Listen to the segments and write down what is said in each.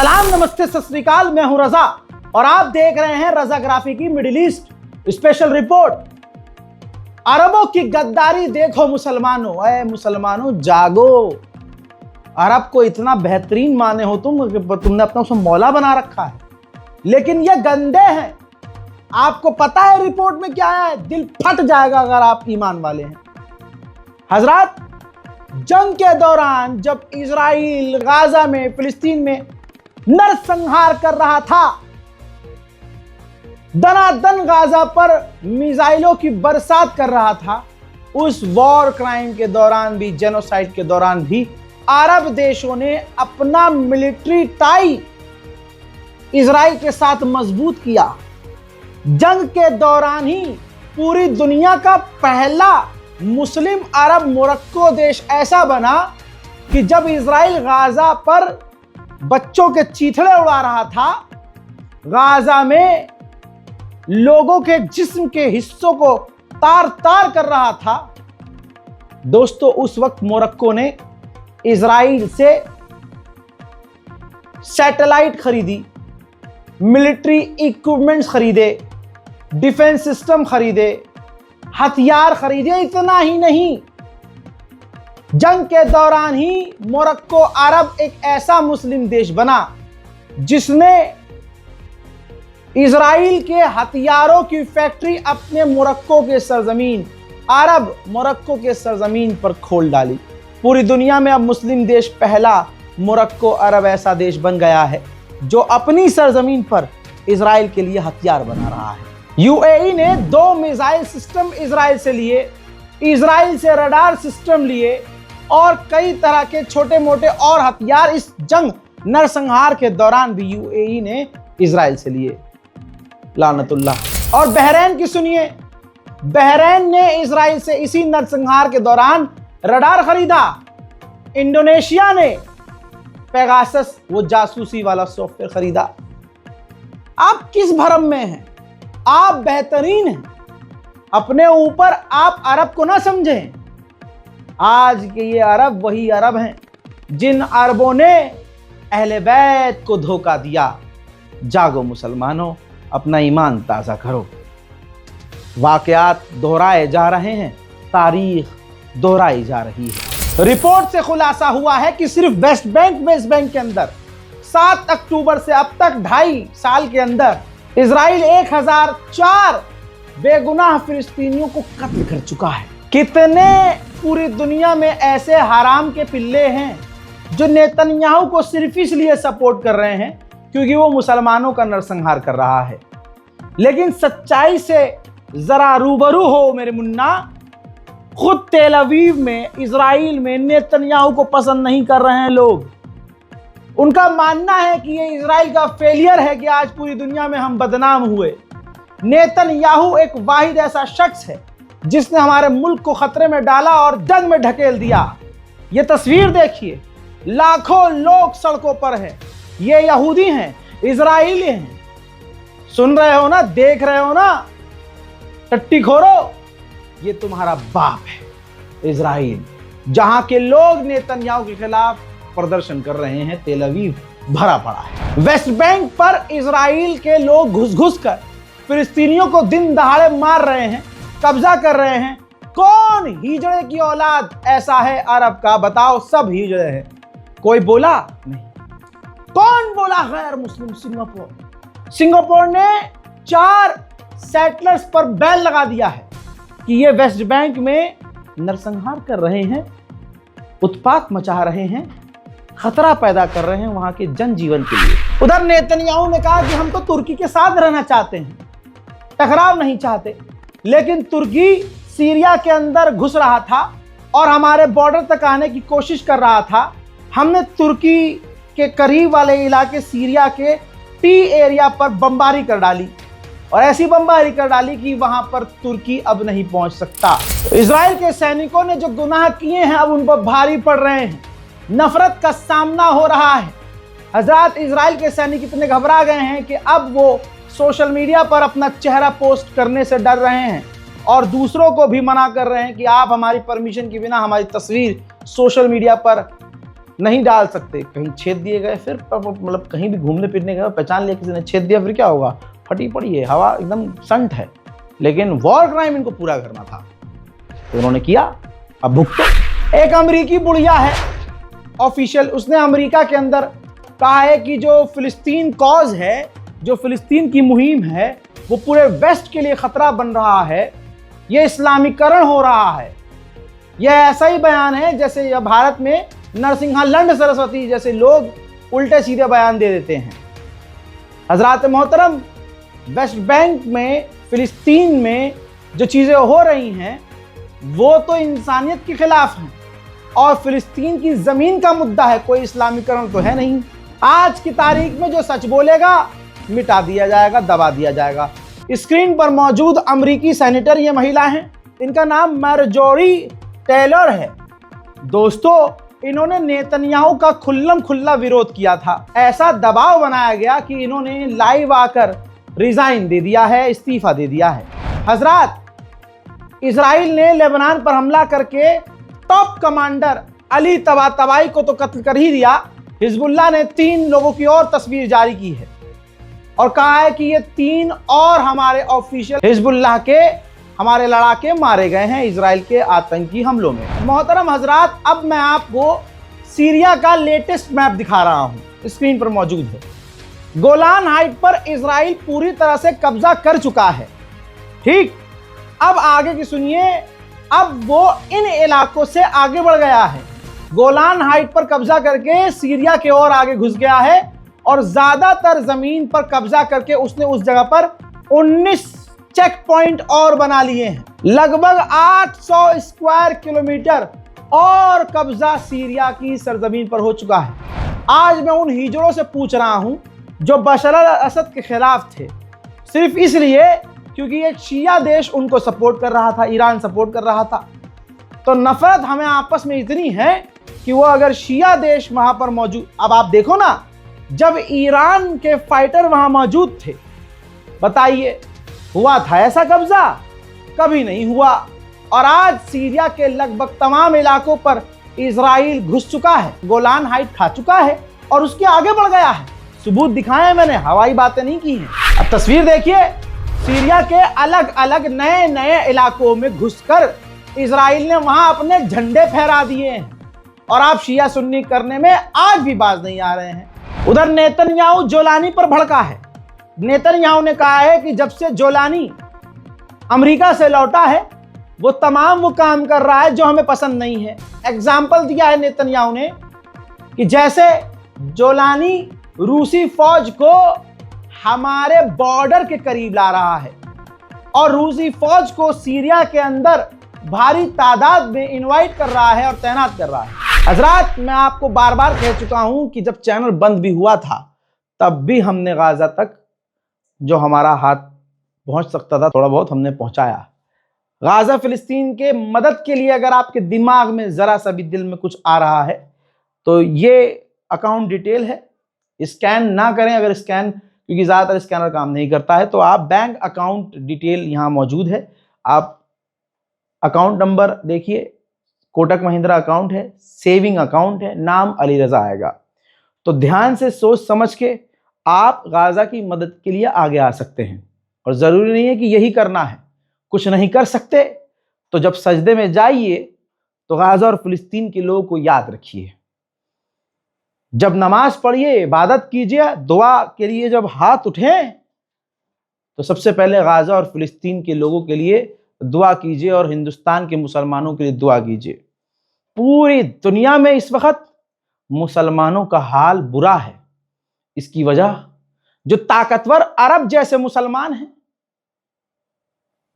सलाम, नमस्ते, सत श्री अकाल। मैं हूं रजा और आप देख रहे हैं रजाग्राफी की मिडिल ईस्ट स्पेशल रिपोर्ट। अरबों की गद्दारी देखो मुसलमानों, ऐ मुसलमानों जागो। अरब को इतना बेहतरीन माने हो तुमने अपना उसमें मौला बना रखा है, लेकिन ये गंदे हैं। आपको पता है रिपोर्ट में क्या है? दिल फट जाएगा अगर आप ईमान वाले हैं। हजरात, जंग के दौरान जब इजराइल गाजा में, फिलिस्तीन में नरसंहार कर रहा था, दनादन गाजा पर मिसाइलों की बरसात कर रहा था, उस वॉर क्राइम के दौरान भी, जेनोसाइड के दौरान भी अरब देशों ने अपना मिलिट्री टाई इजराइल के साथ मजबूत किया। जंग के दौरान ही पूरी दुनिया का पहला मुस्लिम अरब मोरक्को देश ऐसा बना कि जब इजराइल गाजा पर बच्चों के चीथड़े उड़ा रहा था, गाजा में लोगों के जिस्म के हिस्सों को तार तार कर रहा था, दोस्तों उस वक्त मोरक्को ने इजराइल से सैटेलाइट खरीदी, मिलिट्री इक्विपमेंट्स खरीदे, डिफेंस सिस्टम खरीदे, हथियार खरीदे। इतना ही नहीं, जंग के दौरान ही मोरक्को अरब एक ऐसा मुस्लिम देश बना जिसने इजराइल के हथियारों की फैक्ट्री अपने मोरक्को के सरजमीन, अरब मोरक्को के सरजमीन पर खोल डाली। पूरी दुनिया में अब मुस्लिम देश पहला मोरक्को अरब ऐसा देश बन गया है जो अपनी सरजमीन पर इजराइल के लिए हथियार बना रहा है। यूएई ने 2 मिसाइल सिस्टम इजराइल से लिए, इजराइल से रडार सिस्टम लिए और कई तरह के छोटे मोटे और हथियार इस जंग नरसंहार के दौरान भी यूएई ने इजराइल से लिए। लानतुल्लाह। और बहरीन की सुनिए, बहरीन ने इजराइल से इसी नरसंहार के दौरान रडार खरीदा। इंडोनेशिया ने पेगासस, वो जासूसी वाला सॉफ्टवेयर खरीदा। आप किस भरम में हैं? आप बेहतरीन हैं, अपने ऊपर आप अरब को ना समझें। आज के ये अरब वही अरब हैं जिन अरबों ने अहले बैत को धोखा दिया। जागो मुसलमानों, अपना ईमान ताज़ा करो। वाकयात दोहराए जा रहे हैं, तारीख दोहराई जा रही है। रिपोर्ट से खुलासा हुआ है कि सिर्फ वेस्ट बैंक के अंदर 7 अक्टूबर से अब तक 2.5 साल के अंदर इजराइल 1004 बेगुनाह फिलिस्तीनियों को कत्ल कर चुका है। कितने पूरी दुनिया में ऐसे हराम के पिल्ले हैं जो नेतन्याहू को सिर्फ इसलिए सपोर्ट कर रहे हैं क्योंकि वो मुसलमानों का नरसंहार कर रहा है। लेकिन सच्चाई से जरा रूबरू हो मेरे मुन्ना। खुद तेल अवीव में, इजराइल में नेतन्याहू को पसंद नहीं कर रहे हैं लोग। उनका मानना है कि ये इजराइल का फेलियर है कि आज पूरी दुनिया में हम बदनाम हुए। नेतन्याहू एक वाहिद ऐसा शख्स है जिसने हमारे मुल्क को खतरे में डाला और जंग में ढकेल दिया। ये तस्वीर देखिए, लाखों लोग सड़कों पर हैं। ये यहूदी हैं, इजराइली हैं। सुन रहे हो ना, देख रहे हो ना, टट्टी खोरो, ये तुम्हारा बाप है इजराइल, जहां के लोग नेतन्याहू के खिलाफ प्रदर्शन कर रहे हैं। तेल अवीव भरा पड़ा है। वेस्ट बैंक पर इजराइल के लोग घुस घुस कर फिलिस्तीनियों को दिन दहाड़े मार रहे हैं, कब्जा कर रहे हैं। कौन हिजड़े की औलाद ऐसा है अरब का? बताओ, सब हिजड़े हैं। कोई बोला नहीं। कौन बोला? गैर मुस्लिम सिंगापुर ने 4 सेटलर्स पर बैन लगा दिया है कि ये वेस्ट बैंक में नरसंहार कर रहे हैं, उत्पात मचा रहे हैं, खतरा पैदा कर रहे हैं वहां के जनजीवन के लिए। उधर नेतन्याहू ने कहा कि हम तो तुर्की के साथ रहना चाहते हैं, टकराव नहीं चाहते। लेकिन तुर्की सीरिया के अंदर घुस रहा था और हमारे बॉर्डर तक आने की कोशिश कर रहा था। हमने तुर्की के करीब वाले इलाके सीरिया के टी एरिया पर बमबारी कर डाली और ऐसी बमबारी कर डाली कि वहां पर तुर्की अब नहीं पहुंच सकता। इजराइल के सैनिकों ने जो गुनाह किए हैं अब उन पर भारी पड़ रहे हैं। नफरत का सामना हो रहा है। हजरात, इजराइल के सैनिक इतने घबरा गए हैं कि अब वो सोशल मीडिया पर अपना चेहरा पोस्ट करने से डर रहे हैं और दूसरों को भी मना कर रहे हैं कि आप हमारी परमिशन के बिना हमारी तस्वीर सोशल मीडिया पर नहीं डाल सकते, कहीं छेद दिए गए, फिर मतलब कहीं भी घूमने फिरने गए पहचान लिया किसी ने छेद दिया, फिर क्या होगा, फटी पड़ी है, हवा एकदम संट है, लेकिन वॉर क्राइम इनको पूरा करना था तो उन्होंने किया, अब भुगतो। एक अमेरिकी बुढ़िया है ऑफिशियल, उसने अमेरिका के अंदर कहा है कि जो फिलिस्तीन कॉज है, जो फिलिस्तीन की मुहिम है, वो पूरे वेस्ट के लिए खतरा बन रहा है, ये इस्लामीकरण हो रहा है। यह ऐसा ही बयान है जैसे यह भारत में नरसिंहालंड सरस्वती जैसे लोग उल्टे सीधे बयान दे देते हैं। हजरात मोहतरम, वेस्ट बैंक में, फिलिस्तीन में जो चीज़ें हो रही हैं वो तो इंसानियत के खिलाफ हैं और फिलिस्तीन की ज़मीन का मुद्दा है, कोई इस्लामीकरण तो है नहीं। आज की तारीख में जो सच बोलेगा मिटा दिया जाएगा, दबा दिया जाएगा। स्क्रीन पर मौजूद अमेरिकी सेनेटर ये महिला हैं, इनका नाम मार्जोरी टेलर है। दोस्तों, इन्होंने नेतन्याहू का खुल्लम खुल्ला विरोध किया था, ऐसा दबाव बनाया गया कि इन्होंने लाइव आकर रिजाइन दे दिया है, इस्तीफा दे दिया है। हजरात, इजराइल ने लेबनान पर हमला करके टॉप कमांडर अली तबातबाई को तो कत्ल कर ही दिया, हिजबुल्लाह ने 3 लोगों की और तस्वीर जारी की है और कहा है कि ये 3 और हमारे ऑफिशियल हिजबुल्लाह के हमारे लड़ाके मारे गए हैं इजराइल के आतंकी हमलों में। मोहतरम हजरात, अब मैं आपको सीरिया का लेटेस्ट मैप दिखा रहा हूं, स्क्रीन पर मौजूद है। गोलान हाइट पर इजराइल पूरी तरह से कब्जा कर चुका है। ठीक, अब आगे की सुनिए, अब वो इन इलाकों से आगे बढ़ गया है, गोलान हाइट पर कब्जा करके सीरिया के और आगे घुस गया है और ज्यादातर जमीन पर कब्जा करके उसने उस जगह पर 19 चेक पॉइंट और बना लिए हैं। लगभग 800 स्क्वायर किलोमीटर और कब्जा सीरिया की सरजमीन पर हो चुका है। आज मैं उन हिजड़ों से पूछ रहा हूं जो बशर अल असद के खिलाफ थे, सिर्फ इसलिए क्योंकि एक शिया देश उनको सपोर्ट कर रहा था, ईरान सपोर्ट कर रहा था। तो नफरत हमें आपस में इतनी है कि वो अगर शिया देश वहां पर मौजूद, अब आप देखो ना, जब ईरान के फाइटर वहां मौजूद थे, बताइए हुआ था ऐसा कब्जा? कभी नहीं हुआ। और आज सीरिया के लगभग तमाम इलाकों पर इजराइल घुस चुका है, गोलान हाइट खा चुका है और उसके आगे बढ़ गया है। सबूत दिखाए मैंने, हवाई बातें नहीं की हैं। अब तस्वीर देखिए, सीरिया के अलग अलग नए नए इलाकों में घुसकर इजराइल ने वहां अपने झंडे फहरा दिए हैं और आप शिया सुन्नी करने में आज भी बाज नहीं आ रहे हैं। उधर नेतन्याहू जोलानी पर भड़का है। नेतन्याहू ने कहा है कि जब से जोलानी अमेरिका से लौटा है वो तमाम वो काम कर रहा है जो हमें पसंद नहीं है। एग्जाम्पल दिया है नेतन्याहू ने कि जैसे जोलानी रूसी फौज को हमारे बॉर्डर के करीब ला रहा है और रूसी फौज को सीरिया के अंदर भारी तादाद में इनवाइट कर रहा है और तैनात कर रहा है। हजरात, मैं आपको बार बार कह चुका हूं कि जब चैनल बंद भी हुआ था तब भी हमने गाजा तक जो हमारा हाथ पहुंच सकता था थोड़ा बहुत हमने पहुंचाया। गाजा फिलिस्तीन के मदद के लिए अगर आपके दिमाग में जरा सा भी दिल में कुछ आ रहा है तो ये अकाउंट डिटेल है, स्कैन ना करें। अगर स्कैन, क्योंकि ज़्यादातर स्कैनर काम नहीं करता है, तो आप बैंक अकाउंट डिटेल यहाँ मौजूद है। आप अकाउंट नंबर देखिए, कोटक महिंद्रा अकाउंट है, सेविंग अकाउंट है, नाम अली रजा आएगा। तो ध्यान से सोच समझ के आप गाजा की मदद के लिए आगे आ सकते हैं और ज़रूरी नहीं है कि यही करना है। कुछ नहीं कर सकते तो जब सजदे में जाइए तो गाजा और फिलिस्तीन के लोगों को याद रखिए। जब नमाज पढ़िए, इबादत कीजिए, दुआ के लिए जब हाथ उठें तो सबसे पहले गाजा और फिलिस्तीन के लोगों के लिए दुआ कीजिए और हिंदुस्तान के मुसलमानों के लिए दुआ कीजिए। पूरी दुनिया में इस वक्त मुसलमानों का हाल बुरा है। इसकी वजह जो ताकतवर अरब जैसे मुसलमान हैं,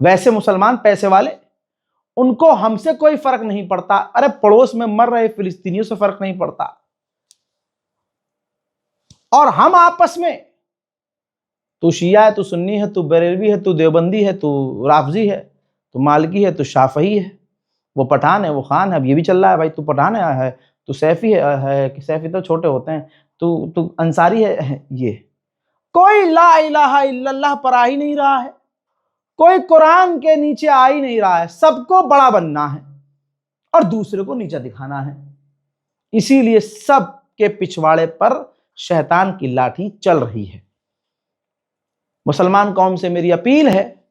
वैसे मुसलमान पैसे वाले, उनको हमसे कोई फर्क नहीं पड़ता। अरे पड़ोस में मर रहे फिलिस्तीनियों से फर्क नहीं पड़ता। और हम आपस में, तू शिया है, तू सुन्नी है, तू बरेलवी है, तू देवबंदी है, तू राफजी है, तू मालिकी है, तू शाफई है, वो पठान है, वो खान है। अब ये भी चल रहा है, भाई तू पठान है, तू सैफी है कि सैफी तो छोटे होते हैं, तू अंसारी है। ये कोई ला इलाहा इल्लल्लाह पर आ ही नहीं रहा है, कोई कुरान के नीचे आ ही नहीं रहा है। सबको बड़ा बनना है और दूसरे को नीचा दिखाना है। इसीलिए सब के पिछवाड़े पर शैतान की लाठी चल रही है। मुसलमान कौम से मेरी अपील है,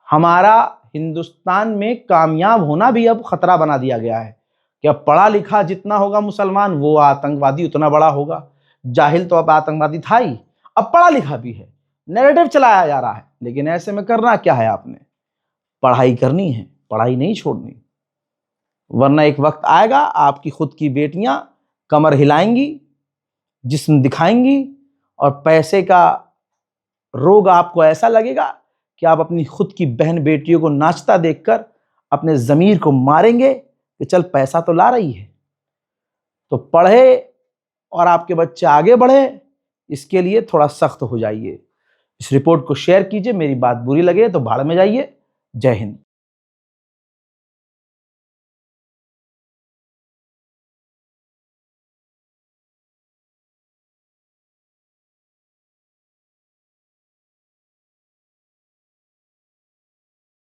हमारा हिंदुस्तान में कामयाब होना भी अब खतरा बना दिया गया है कि अब पढ़ा लिखा जितना होगा मुसलमान वो आतंकवादी उतना बड़ा होगा। जाहिल तो अब आतंकवादी था ही, अब पढ़ा लिखा भी है, नैरेटिव चलाया जा रहा है। लेकिन ऐसे में करना क्या है, आपने पढ़ाई करनी है, पढ़ाई नहीं छोड़नी, वरना एक वक्त आएगा आपकी खुद की बेटियां कमर हिलाएंगी, जिस्म दिखाएंगी और पैसे का रोग आपको ऐसा लगेगा कि आप अपनी खुद की बहन बेटियों को नाचता देखकर अपने ज़मीर को मारेंगे कि चल पैसा तो ला रही है। तो पढ़े और आपके बच्चे आगे बढ़े, इसके लिए थोड़ा सख्त हो जाइए। इस रिपोर्ट को शेयर कीजिए, मेरी बात बुरी लगे तो भाड़ में जाइए। जय हिंद।